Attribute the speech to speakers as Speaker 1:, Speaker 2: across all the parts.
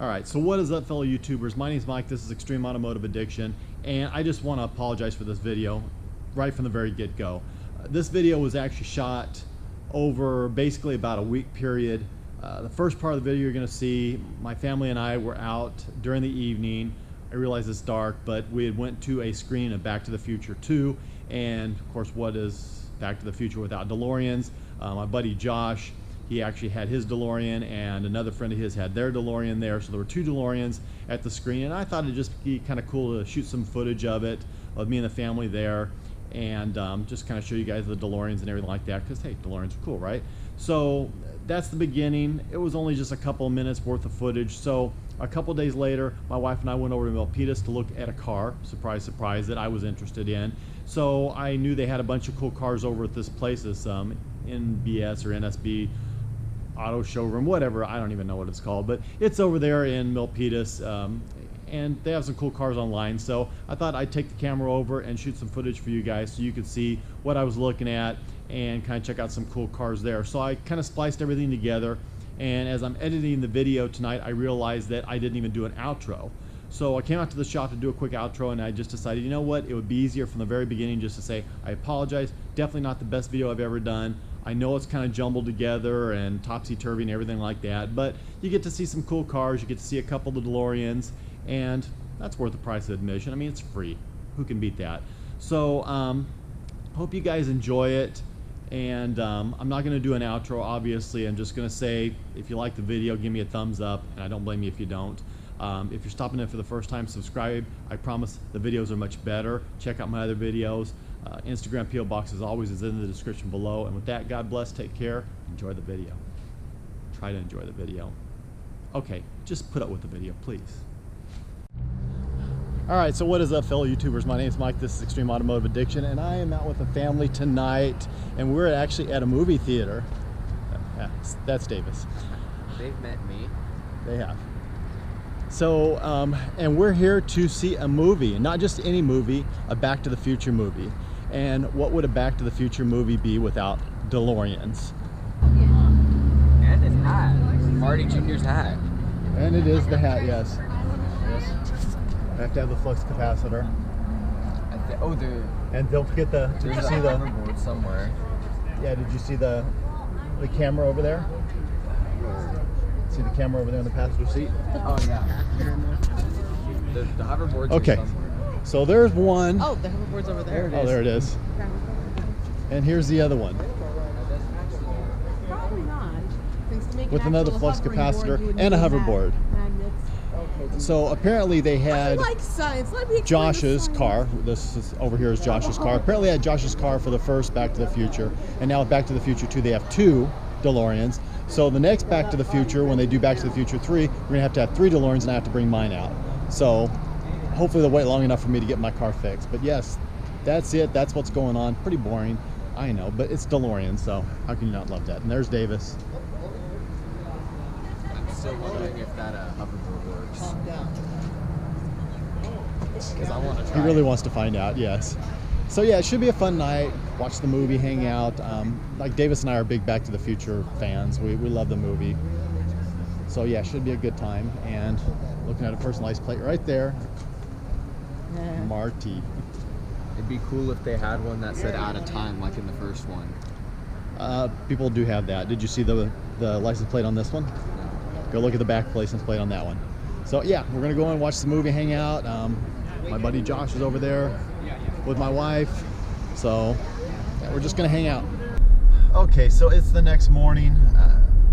Speaker 1: Alright, so what is up, fellow YouTubers? My name is Mike, this is Extreme Automotive Addiction, and I just want to apologize for this video right from the very get-go. This video was actually shot over basically about a week period. The first part of the video you're going to see, my family and I were out during the evening. I realize it's dark, but we had went to a screening of Back to the Future 2, and of course, what is Back to the Future without DeLoreans? My buddy Josh, he actually had his DeLorean, and another friend of his had their DeLorean there, so there were two DeLoreans at the screen, and I thought it'd just be kind of cool to shoot some footage of it, of me and the family there, and just kind of show you guys the DeLoreans and everything like that, because hey, DeLoreans are cool, right? So that's the beginning. It was only just a couple of minutes worth of footage. So a couple days later, my wife and I went over to Milpitas to look at a car, surprise surprise, that I was interested in. So I knew they had a bunch of cool cars over at this place, this NBS or NSB Auto Showroom, whatever, I don't even know what it's called, but it's over there in Milpitas, and they have some cool cars online. So I thought I'd take the camera over and shoot some footage for you guys so you could see what I was looking at and kind of check out some cool cars there. So I kind of spliced everything together, and as I'm editing the video tonight, I realized that I didn't even do an outro. So I came out to the shop to do a quick outro, and I just decided, you know what, it would be easier from the very beginning just to say, I apologize, definitely not the best video I've ever done. I know it's kind of jumbled together and topsy-turvy and everything like that, but you get to see some cool cars, you get to see a couple of the DeLoreans, and that's worth the price of admission. I mean, it's free. Who can beat that? So, hope you guys enjoy it, and I'm not going to do an outro, obviously. I'm just going to say, if you like the video, give me a thumbs up, and I don't blame you if you don't. If you're stopping in for the first time, subscribe. I promise the videos are much better. Check out my other videos. Instagram P.O. Box, as always, is in the description below. And with that, God bless, take care, enjoy the video. Try to enjoy the video. Okay, just put up with the video, please. Alright, so what is up, fellow YouTubers? My name is Mike, this is Extreme Automotive Addiction, and I am out with the family tonight, and we're actually at a movie theater. Yeah, that's Davis.
Speaker 2: They've met me.
Speaker 1: They have. So, and we're here to see a movie, not just any movie, a Back to the Future movie. And what would a Back to the Future movie be without DeLoreans?
Speaker 2: And his hat. Marty Jr.'s hat.
Speaker 1: And it is the hat, yes. Yes. I have to have the flux capacitor.
Speaker 2: Oh, dude.
Speaker 1: And don't forget the, did you see the
Speaker 2: hoverboard somewhere?
Speaker 1: Yeah, did you see the camera over there? See the camera over there in the passenger seat?
Speaker 2: Oh, yeah. The hoverboard's
Speaker 1: okay.
Speaker 2: somewhere.
Speaker 1: So there's one.
Speaker 3: Oh, the hoverboard's over there.
Speaker 1: Oh, there it is. And here's the other one.
Speaker 3: Probably not.
Speaker 1: With another flux capacitor and a hoverboard. So apparently they had Josh's car. This is over here is Josh's car. Apparently they had Josh's car for the first Back to the Future, and now with Back to the Future 2 they have two DeLoreans. So the next Back to the Future, when they do Back to the Future 3, we're gonna have 3 DeLoreans, and I have to bring mine out. So hopefully they'll wait long enough for me to get my car fixed. But yes, that's it. That's what's going on. Pretty boring, I know, but it's DeLorean, so how can you not love that? And there's Davis.
Speaker 2: I'm still wondering if that hoverboard works. Because I want to try.
Speaker 1: He really wants to find out, yes. So yeah, it should be a fun night. Watch the movie, hang out. Like Davis and I are big Back to the Future fans. We love the movie. So yeah, it should be a good time. And looking at a personalized plate right there, Marty.
Speaker 2: It'd be cool if they had one that said out of time, like in the first one.
Speaker 1: People do have that. Did you see the license plate on this one?
Speaker 2: No.
Speaker 1: Go look at the back license plate on that one. So yeah, we're gonna go and watch the movie, hang out. My buddy Josh is over there with my wife, so yeah, we're just gonna hang out. Okay, so it's the next morning.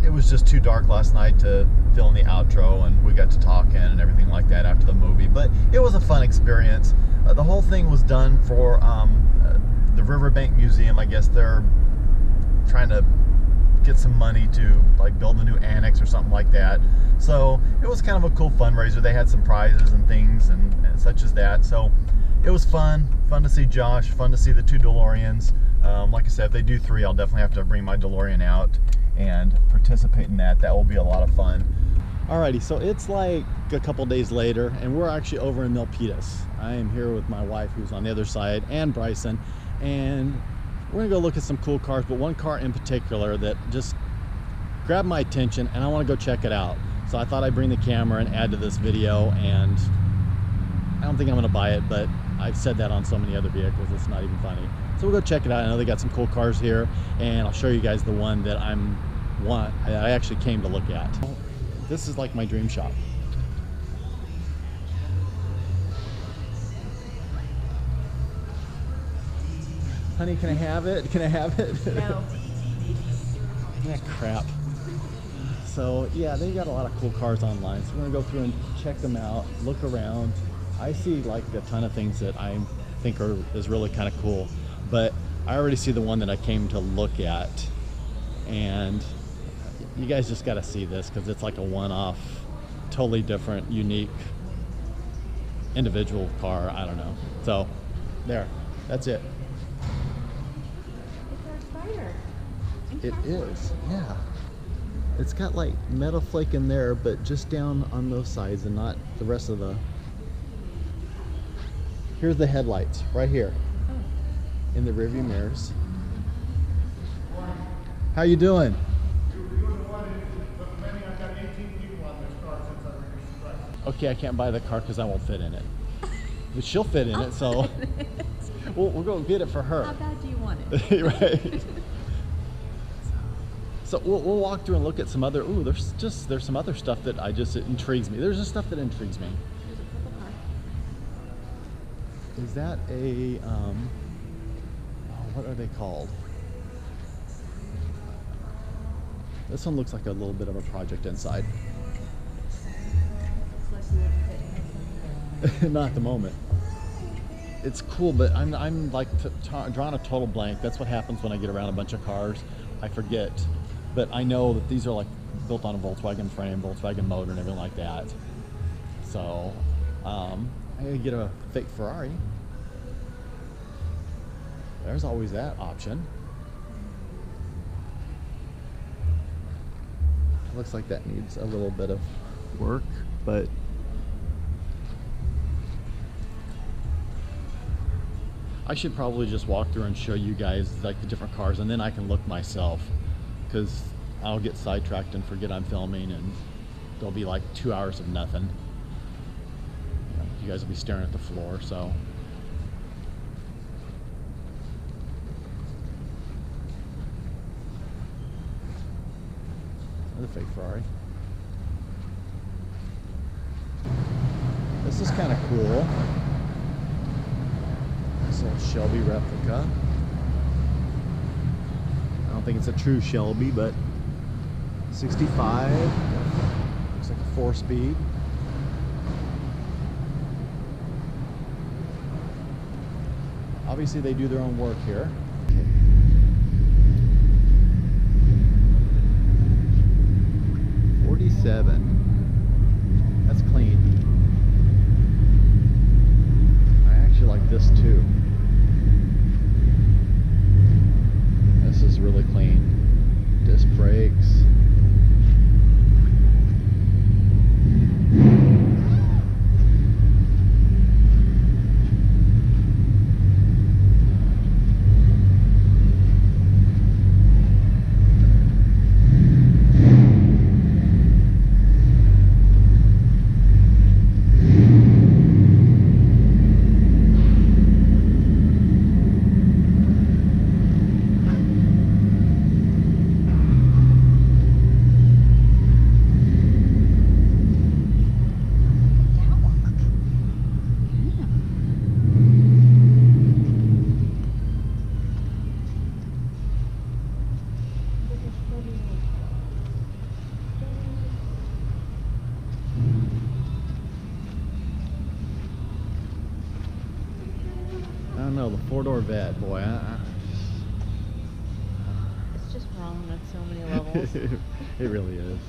Speaker 1: It was just too dark last night to film the outro, and we got to talking and everything like that after the movie, but it was a fun experience. The whole thing was done for the Riverbank Museum. I guess they're trying to get some money to like build a new annex or something like that. So it was kind of a cool fundraiser. They had some prizes and things and such as that. So it was fun to see Josh, fun to see the 2 DeLoreans. Like I said, if they do 3, I'll definitely have to bring my DeLorean out and participate in that. That will be a lot of fun. Alrighty, so it's like a couple days later, and we're actually over in Milpitas. I am here with my wife, who's on the other side, and Bryson, and we're gonna go look at some cool cars, but one car in particular that just grabbed my attention, and I want to go check it out. So I thought I'd bring the camera and add to this video, and I don't think I'm gonna buy it, but I've said that on so many other vehicles, it's not even funny. So we'll go check it out. I know they got some cool cars here, and I'll show you guys the one that I actually came to look at. This is like my dream shop. Honey, can I have it? Can I have it?
Speaker 3: No.
Speaker 1: Yeah, crap. So yeah, they got a lot of cool cars online. So we're gonna go through and check them out, look around. I see like a ton of things that I think is really kind of cool, but I already see the one that I came to look at, and you guys just got to see this because it's like a one-off, totally different, unique, individual car. I don't know. So there, that's it.
Speaker 3: It's our spider.
Speaker 1: It is, yeah. It's got like metal flake in there, but just down on those sides and not the rest of the... Here's the headlights, right here. In the rearview mirrors. How you doing? Okay, I can't buy the car because I won't fit in it. But she'll fit in it, so we'll go get it for her.
Speaker 3: How bad do you want it?
Speaker 1: Right. So we'll walk through and look at some other. Ooh, there's some other stuff that it intrigues me. There's just stuff that intrigues me.
Speaker 3: There's a purple car.
Speaker 1: Is that a oh, what are they called? This one looks like a little bit of a project inside. Not at the moment. It's cool, but I'm like drawing a total blank. That's what happens when I get around a bunch of cars. I forget. But I know that these are like built on a Volkswagen frame, Volkswagen motor, and everything like that. So I gotta get a fake Ferrari. There's always that option. Looks like that needs a little bit of work, but I should probably just walk through and show you guys like the different cars, and then I can look myself, because I'll get sidetracked and forget I'm filming, and there'll be like 2 hours of nothing. You guys will be staring at the floor, so. Another fake Ferrari. This is kind of cool. This little Shelby replica. I don't think it's a true Shelby, but 65. Looks like a 4-speed. Obviously they do their own work here. That's clean. I actually like this too. This is really clean. Disc brakes. I don't know, the 4-door vet, boy.
Speaker 3: It's just wrong on so many levels.
Speaker 1: It really is.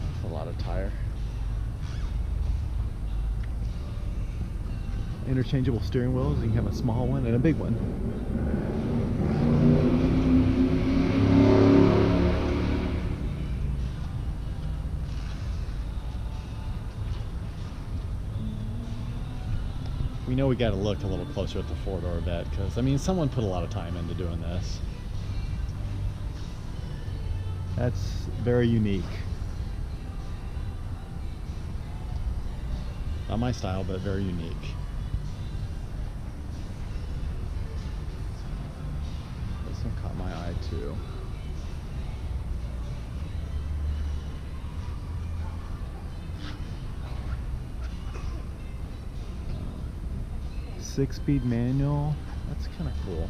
Speaker 1: That's a lot of tire. Interchangeable steering wheels. You can have a small one and a big one. We know we got to look a little closer at the 4-door vet, because I mean someone put a lot of time into doing this. That's very unique. Not my style, but very unique. This one caught my eye too. Six-speed manual. That's kind of cool.